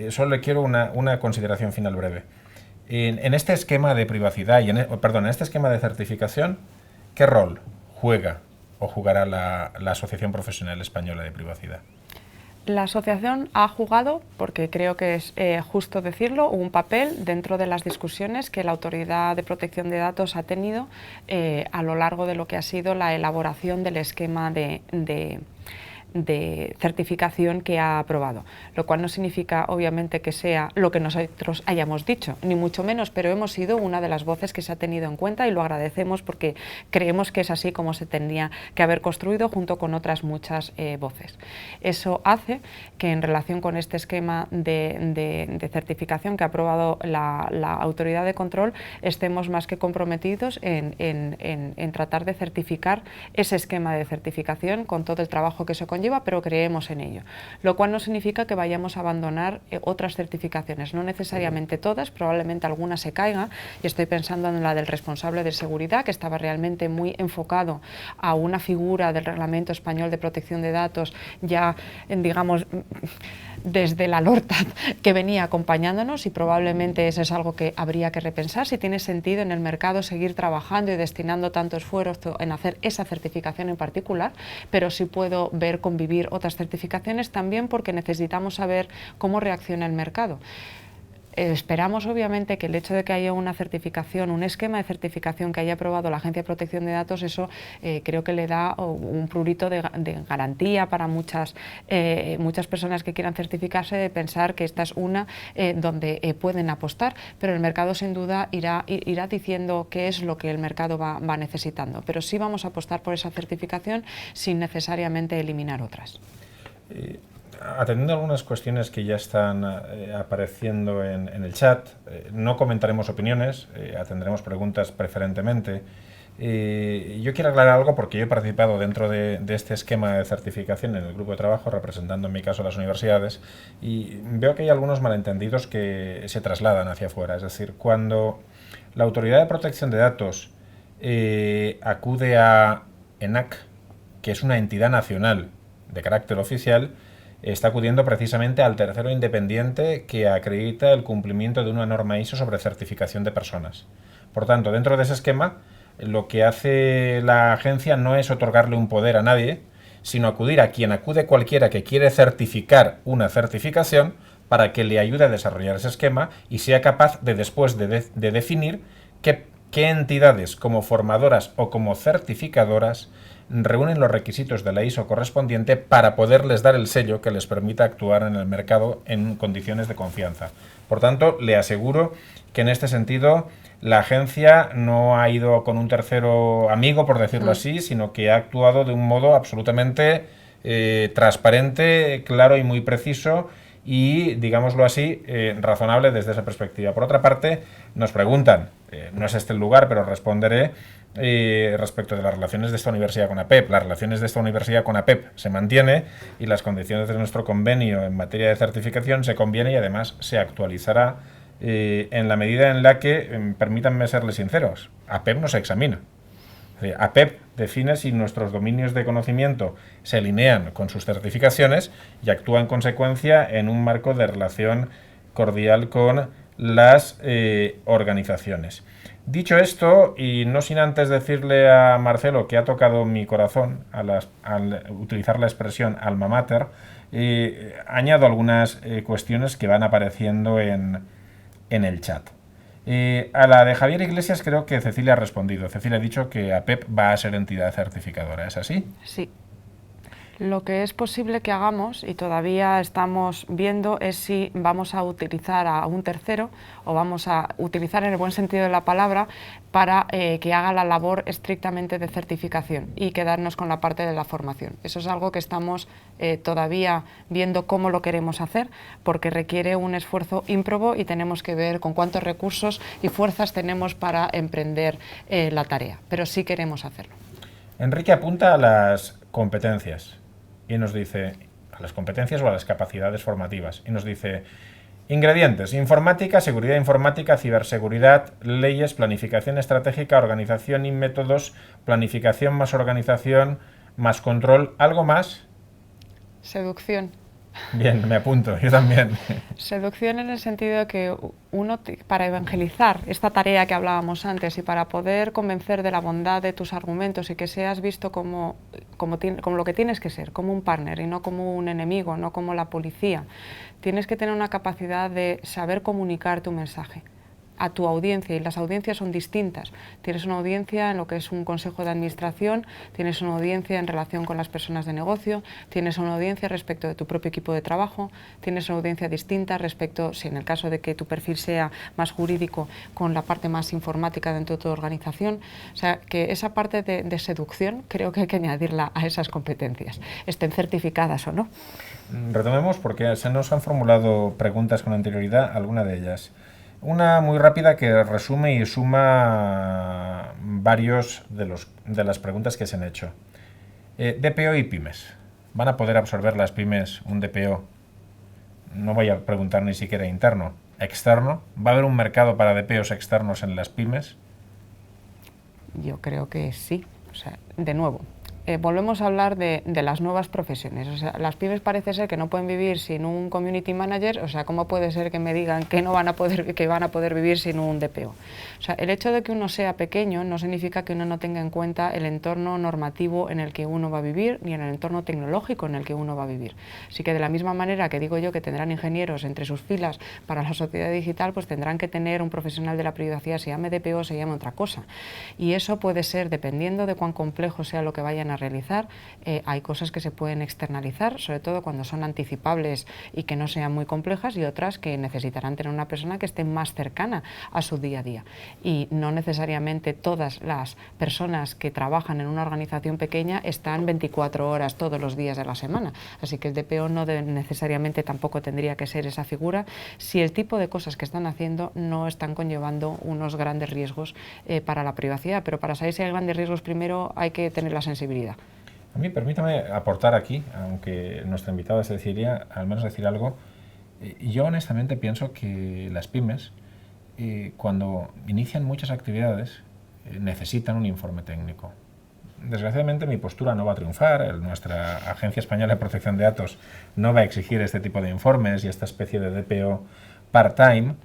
solo le quiero una consideración final breve. En este esquema de privacidad y en este esquema de certificación, ¿qué rol juega o jugará la Asociación Profesional Española de Privacidad? La asociación ha jugado, porque creo que es justo decirlo, un papel dentro de las discusiones que la Autoridad de Protección de Datos ha tenido a lo largo de lo que ha sido la elaboración del esquema de certificación que ha aprobado, lo cual no significa obviamente que sea lo que nosotros hayamos dicho, ni mucho menos, pero hemos sido una de las voces que se ha tenido en cuenta y lo agradecemos porque creemos que es así como se tendría que haber construido junto con otras muchas voces. Eso hace que en relación con este esquema de certificación que ha aprobado la autoridad de control estemos más que comprometidos en tratar de certificar ese esquema de certificación con todo el trabajo que eso conlleva, pero creemos en ello, lo cual no significa que vayamos a abandonar otras certificaciones, no necesariamente todas, probablemente algunas se caigan, y estoy pensando en la del responsable de seguridad, que estaba realmente muy enfocado a una figura del Reglamento Español de Protección de Datos ya, digamos, desde la LORTAT, que venía acompañándonos, y probablemente eso es algo que habría que repensar, si tiene sentido en el mercado seguir trabajando y destinando tanto esfuerzo en hacer esa certificación en particular, pero sí puedo ver convivir otras certificaciones también porque necesitamos saber cómo reacciona el mercado. Esperamos obviamente que el hecho de que haya una certificación, un esquema de certificación que haya aprobado la Agencia de Protección de Datos, eso creo que le da un prurito de garantía para muchas personas que quieran certificarse, de pensar que esta es una donde pueden apostar, pero el mercado sin duda irá diciendo qué es lo que el mercado va necesitando, pero sí vamos a apostar por esa certificación sin necesariamente eliminar otras. Atendiendo a algunas cuestiones que ya están apareciendo en el chat, no comentaremos opiniones, atenderemos preguntas preferentemente. Yo quiero aclarar algo porque yo he participado dentro de este esquema de certificación en el grupo de trabajo, representando en mi caso a las universidades, y veo que hay algunos malentendidos que se trasladan hacia afuera. Es decir, cuando la Autoridad de Protección de Datos acude a ENAC, que es una entidad nacional de carácter oficial, está acudiendo precisamente al tercero independiente que acredita el cumplimiento de una norma ISO sobre certificación de personas. Por tanto, dentro de ese esquema, lo que hace la agencia no es otorgarle un poder a nadie, sino acudir a quien acude cualquiera que quiere certificar una certificación para que le ayude a desarrollar ese esquema y sea capaz de después de definir qué entidades como formadoras o como certificadoras reúnen los requisitos de la ISO correspondiente para poderles dar el sello que les permita actuar en el mercado en condiciones de confianza. Por tanto, le aseguro que en este sentido la agencia no ha ido con un tercero amigo, por decirlo así, sino que ha actuado de un modo absolutamente transparente, claro y muy preciso y, digámoslo así, razonable desde esa perspectiva. Por otra parte, nos preguntan, no es este el lugar, pero responderé, respecto de las relaciones de esta universidad con APEP. Las relaciones de esta universidad con APEP se mantiene y las condiciones de nuestro convenio en materia de certificación se conviene y además se actualizará en la medida en la que, permítanme serles sinceros, APEP no se examina. APEP define si nuestros dominios de conocimiento se alinean con sus certificaciones y actúa en consecuencia en un marco de relación cordial con las organizaciones. Dicho esto, y no sin antes decirle a Marcelo que ha tocado mi corazón al utilizar la expresión alma mater, añado algunas cuestiones que van apareciendo en el chat. A la de Javier Iglesias creo que Cecilia ha respondido. Cecilia ha dicho que APEP va a ser entidad certificadora, ¿es así? Sí. Lo que es posible que hagamos, y todavía estamos viendo, es si vamos a utilizar a un tercero o vamos a utilizar en el buen sentido de la palabra para que haga la labor estrictamente de certificación y quedarnos con la parte de la formación. Eso es algo que estamos todavía viendo cómo lo queremos hacer, porque requiere un esfuerzo ímprobo y tenemos que ver con cuántos recursos y fuerzas tenemos para emprender la tarea, pero sí queremos hacerlo. Enrique apunta a las competencias y nos dice, a las competencias o a las capacidades formativas, y nos dice: ingredientes: informática, seguridad informática, ciberseguridad, leyes, planificación estratégica, organización y métodos, planificación más organización más control. ¿Algo más? Seducción. Bien, me apunto, yo también. Seducción en el sentido de que uno, para evangelizar esta tarea que hablábamos antes y para poder convencer de la bondad de tus argumentos y que seas visto como lo que tienes que ser, como un partner y no como un enemigo, no como la policía, tienes que tener una capacidad de saber comunicar tu mensaje a tu audiencia, y las audiencias son distintas. Tienes una audiencia en lo que es un consejo de administración, tienes una audiencia en relación con las personas de negocio, tienes una audiencia respecto de tu propio equipo de trabajo, tienes una audiencia distinta respecto, si en el caso de que tu perfil sea más jurídico, con la parte más informática dentro de tu organización. O sea, que esa parte de seducción creo que hay que añadirla a esas competencias, estén certificadas o no. Retomemos porque se nos han formulado preguntas con anterioridad, alguna de ellas. Una muy rápida que resume y suma varios de las preguntas que se han hecho. DPO y pymes. ¿Van a poder absorber las pymes un DPO? No voy a preguntar ni siquiera interno, externo. ¿Va a haber un mercado para DPOs externos en las pymes? Yo creo que sí. O sea, de nuevo, volvemos a hablar de las nuevas profesiones. O sea, las pymes parece ser que no pueden vivir sin un community manager. O sea, ¿cómo puede ser que me digan que van a poder vivir sin un DPO? O sea, el hecho de que uno sea pequeño no significa que uno no tenga en cuenta el entorno normativo en el que uno va a vivir, ni en el entorno tecnológico en el que uno va a vivir. Así que de la misma manera que digo yo que tendrán ingenieros entre sus filas para la sociedad digital, pues tendrán que tener un profesional de la privacidad, se llame DPO o se llame otra cosa. Y eso puede ser, dependiendo de cuán complejo sea lo que vayan a realizar, hay cosas que se pueden externalizar, sobre todo cuando son anticipables y que no sean muy complejas, y otras que necesitarán tener una persona que esté más cercana a su día a día. Y no necesariamente todas las personas que trabajan en una organización pequeña están 24 horas todos los días de la semana, así que el DPO no necesariamente tampoco tendría que ser esa figura si el tipo de cosas que están haciendo no están conllevando unos grandes riesgos para la privacidad. Pero para saber si hay grandes riesgos, primero hay que tener la sensibilidad. A mí, permítame aportar aquí, aunque nuestra invitada Cecilia, al menos decir algo. Yo honestamente pienso que las pymes, cuando inician muchas actividades, necesitan un informe técnico. desgraciadamente mi postura no va a triunfar. Nuestra Agencia Española de Protección de Datos no va a exigir este tipo de informes y esta especie de DPO part-time,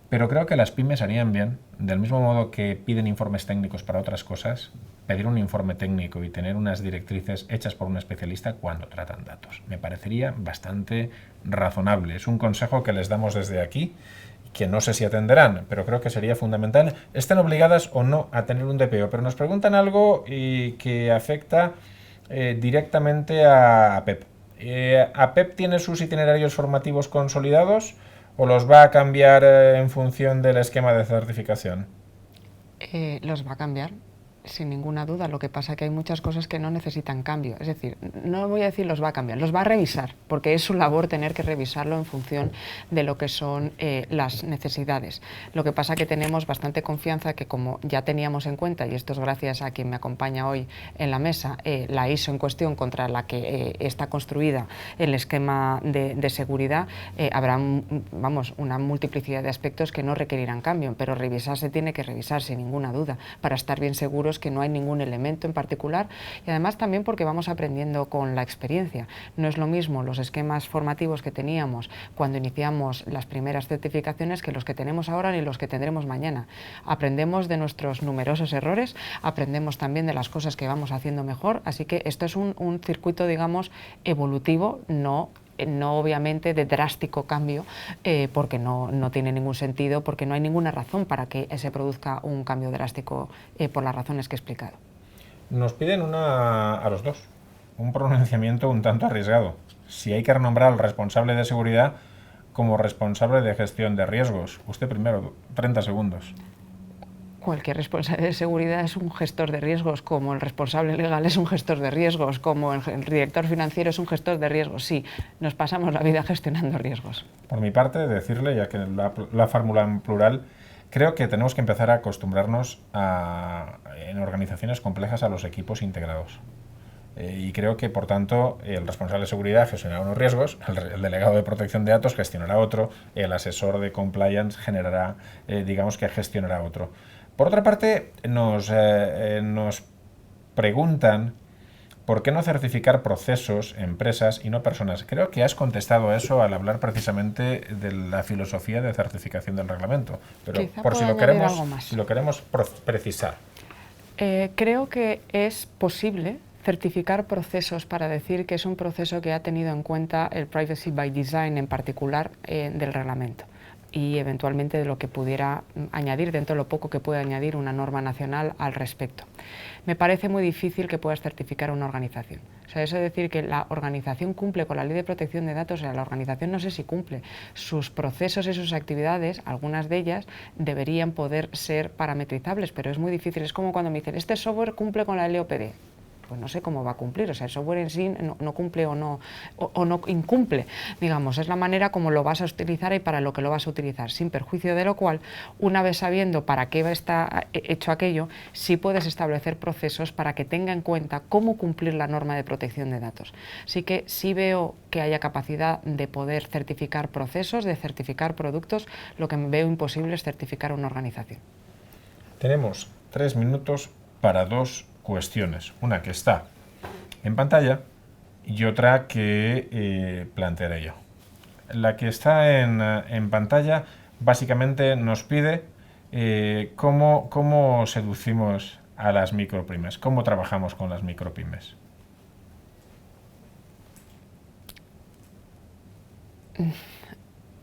pero creo que las pymes harían bien, del mismo modo que piden informes técnicos para otras cosas, pedir un informe técnico y tener unas directrices hechas por un especialista cuando tratan datos. Me parecería bastante razonable. Es un consejo que les damos desde aquí, que no sé si atenderán, pero creo que sería fundamental. Estén obligadas o no a tener un DPO, pero nos preguntan algo que afecta directamente a APEP. ¿APEP tiene sus itinerarios formativos consolidados o los va a cambiar en función del esquema de certificación? Los va a cambiar, sin ninguna duda. Lo que pasa es que hay muchas cosas que no necesitan cambio. Es decir, no voy a decir los va a cambiar, los va a revisar, porque es su labor tener que revisarlo en función de lo que son las necesidades. Lo que pasa es que tenemos bastante confianza que, como ya teníamos en cuenta, y esto es gracias a quien me acompaña hoy en la mesa, la ISO en cuestión contra la que está construida el esquema de seguridad, habrá una multiplicidad de aspectos que no requerirán cambio, pero revisar se tiene que revisar sin ninguna duda, para estar bien seguros que no hay ningún elemento en particular, y además también porque vamos aprendiendo con la experiencia. No es lo mismo los esquemas formativos que teníamos cuando iniciamos las primeras certificaciones que los que tenemos ahora ni los que tendremos mañana. Aprendemos de nuestros numerosos errores, aprendemos también de las cosas que vamos haciendo mejor, así que esto es un circuito, digamos, evolutivo, no obviamente de drástico cambio, porque no tiene ningún sentido, porque no hay ninguna razón para que se produzca un cambio drástico por las razones que he explicado. Nos piden a los dos un pronunciamiento un tanto arriesgado. Si hay que renombrar al responsable de seguridad como responsable de gestión de riesgos. Usted primero, 30 segundos. Cualquier responsable de seguridad es un gestor de riesgos, como el responsable legal es un gestor de riesgos, como el director financiero es un gestor de riesgos. Sí, nos pasamos la vida gestionando riesgos. Por mi parte, decirle, ya que la fórmula en plural, creo que tenemos que empezar a acostumbrarnos en organizaciones complejas a los equipos integrados. Y creo que, por tanto, el responsable de seguridad gestionará unos riesgos, el delegado de protección de datos gestionará otro, el asesor de compliance digamos que gestionará otro. Por otra parte, nos preguntan por qué no certificar procesos, empresas y no personas. Creo que has contestado a eso al hablar precisamente de la filosofía de certificación del reglamento, pero quizá por si lo queremos precisar. Creo que es posible certificar procesos para decir que es un proceso que ha tenido en cuenta el Privacy by Design en particular del reglamento, y eventualmente de lo que pudiera añadir, dentro de lo poco que puede añadir una norma nacional al respecto. Me parece muy difícil que puedas certificar una organización. O sea, eso de decir que la organización cumple con la Ley de Protección de Datos, o sea, la organización no sé si cumple. Sus procesos y sus actividades, algunas de ellas, deberían poder ser parametrizables, pero es muy difícil. Es como cuando me dicen, este software cumple con la LOPD. Pues no sé cómo va a cumplir, o sea, el software en sí no cumple o no incumple, digamos, es la manera como lo vas a utilizar y para lo que lo vas a utilizar, sin perjuicio de lo cual, una vez sabiendo para qué está hecho aquello, sí puedes establecer procesos para que tenga en cuenta cómo cumplir la norma de protección de datos. Así que sí veo que haya capacidad de poder certificar procesos, de certificar productos, lo que veo imposible es certificar una organización. Tenemos 3 minutos para dos cuestiones, una que está en pantalla y otra que plantearé yo. La que está en pantalla básicamente nos pide cómo seducimos a las micropymes, cómo trabajamos con las micropymes.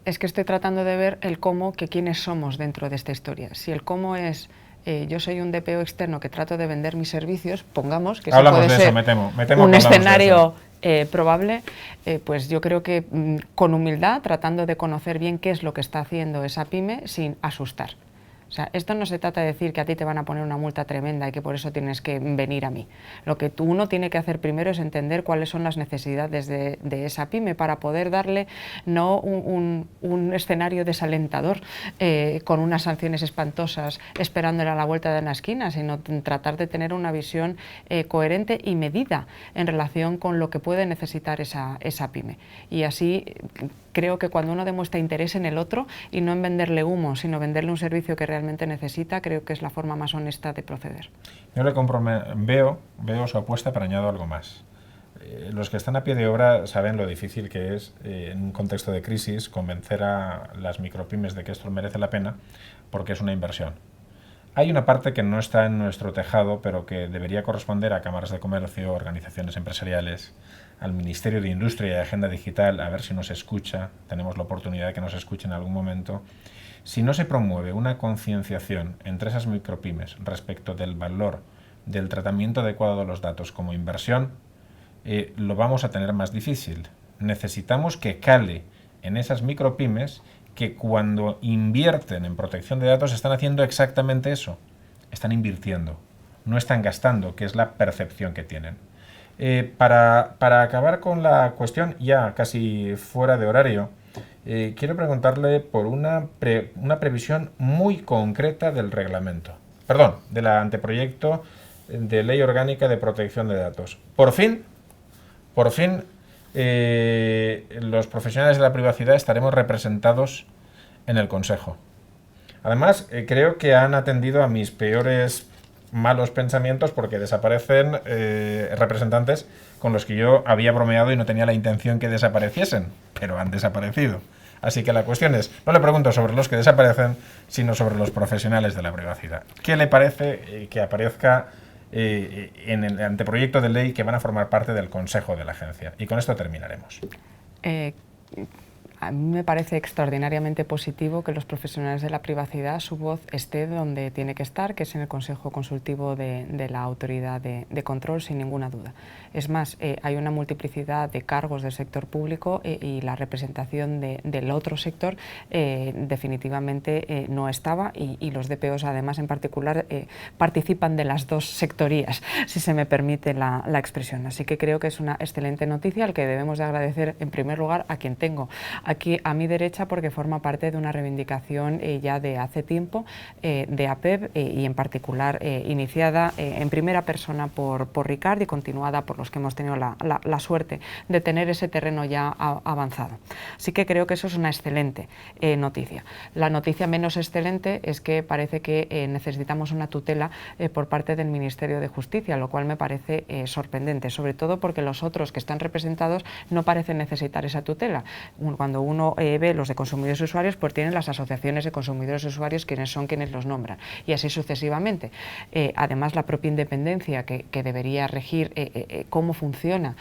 Es que estoy tratando de ver el cómo, que quiénes somos dentro de esta historia. Si el cómo es yo soy un DPO externo que trato de vender mis servicios, pongamos que eso puede ser un escenario probable, pues yo creo que con humildad, tratando de conocer bien qué es lo que está haciendo esa pyme sin asustar. O sea, esto no se trata de decir que a ti te van a poner una multa tremenda y que por eso tienes que venir a mí. Lo que uno tiene que hacer primero es entender cuáles son las necesidades de esa pyme para poder darle no un escenario desalentador con unas sanciones espantosas esperándole a la vuelta de la esquina, sino tratar de tener una visión coherente y medida en relación con lo que puede necesitar esa pyme. Y así creo que cuando uno demuestra interés en el otro y no en venderle humo, sino venderle un servicio que realmente necesita, creo que es la forma más honesta de proceder. Yo veo su apuesta, pero añado algo más. Los que están a pie de obra saben lo difícil que es, en un contexto de crisis, convencer a las micropymes de que esto merece la pena, porque es una inversión. Hay una parte que no está en nuestro tejado, pero que debería corresponder a cámaras de comercio, organizaciones empresariales, al Ministerio de Industria y Agenda Digital, a ver si nos escucha, tenemos la oportunidad de que nos escuche en algún momento. Si no se promueve una concienciación entre esas micropymes respecto del valor del tratamiento adecuado de los datos como inversión, lo vamos a tener más difícil. Necesitamos que cale en esas micropymes que cuando invierten en protección de datos están haciendo exactamente eso. Están invirtiendo, no están gastando, que es la percepción que tienen. Para acabar con la cuestión, ya casi fuera de horario, quiero preguntarle por una previsión muy concreta del reglamento. Perdón, del anteproyecto de ley orgánica de protección de datos. Por fin, los profesionales de la privacidad estaremos representados en el Consejo. Además, creo que han atendido a mis peores malos pensamientos, porque desaparecen representantes con los que yo había bromeado y no tenía la intención que desapareciesen, pero han desaparecido. Así que la cuestión es, no le pregunto sobre los que desaparecen, sino sobre los profesionales de la privacidad. ¿Qué le parece que aparezca en el anteproyecto de ley que van a formar parte del Consejo de la Agencia? Y con esto terminaremos. A mí me parece extraordinariamente positivo que los profesionales de la privacidad, su voz esté donde tiene que estar, que es en el Consejo Consultivo de la Autoridad de Control, sin ninguna duda. Es más, hay una multiplicidad de cargos del sector público y la representación del otro sector definitivamente no estaba, y los DPOs además en particular participan de las dos sectorías, si se me permite la expresión. Así que creo que es una excelente noticia, al que debemos de agradecer en primer lugar a quien tengo aquí a mi derecha, porque forma parte de una reivindicación ya de hace tiempo de APEB y en particular iniciada en primera persona por Ricard y continuada por los que hemos tenido la suerte de tener ese terreno ya avanzado. Así que creo que eso es una excelente noticia. La noticia menos excelente es que parece que necesitamos una tutela por parte del Ministerio de Justicia, lo cual me parece sorprendente, sobre todo porque los otros que están representados no parecen necesitar esa tutela. Cuando uno ve los de consumidores y usuarios, pues tienen las asociaciones de consumidores y usuarios quienes los nombran, y así sucesivamente. Además, la propia independencia que debería regir cómo funciona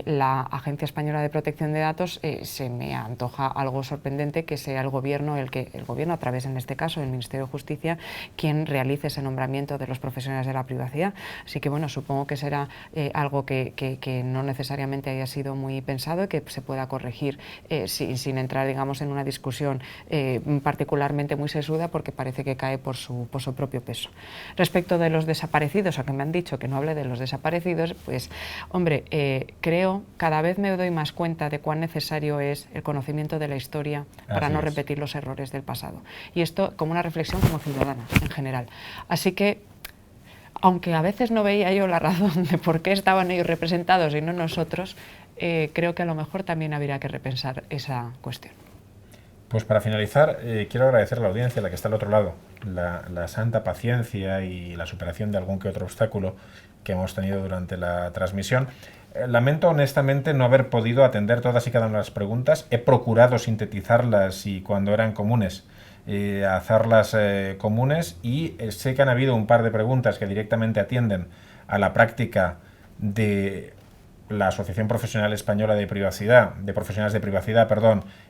la Agencia Española de Protección de Datos, se me antoja algo sorprendente que sea el gobierno a través, en este caso, del Ministerio de Justicia, quien realice ese nombramiento de los profesionales de la privacidad. Así que bueno, supongo que será algo que no necesariamente haya sido muy pensado y que se pueda corregir sin entrar, digamos, en una discusión particularmente muy sesuda, porque parece que cae por su propio peso. Respecto de los desaparecidos, a que me han dicho que no hable de los desaparecidos, pues hombre, creo, cada vez me doy más cuenta de cuán necesario es el conocimiento de la historia para no repetir los errores del pasado. Y esto como una reflexión como ciudadana en general. Así que, aunque a veces no veía yo la razón de por qué estaban ellos representados y no nosotros, creo que a lo mejor también habría que repensar esa cuestión. Pues para finalizar, quiero agradecer a la audiencia, la que está al otro lado, la santa paciencia y la superación de algún que otro obstáculo que hemos tenido durante la transmisión. Lamento honestamente no haber podido atender todas y cada una de las preguntas. He procurado sintetizarlas y, cuando eran comunes, hacerlas comunes, y sé que han habido un par de preguntas que directamente atienden a la práctica de la Asociación Profesional Española de Profesionales de Privacidad,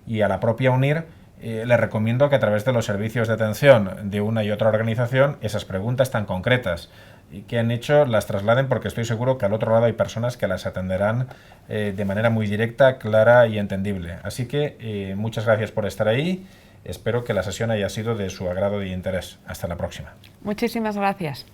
y a la propia UNIR. Les recomiendo que a través de los servicios de atención de una y otra organización, esas preguntas tan concretas y que han hecho las trasladen, porque estoy seguro que al otro lado hay personas que las atenderán de manera muy directa, clara y entendible. Así que muchas gracias por estar ahí. Espero que la sesión haya sido de su agrado y interés. Hasta la próxima. Muchísimas gracias.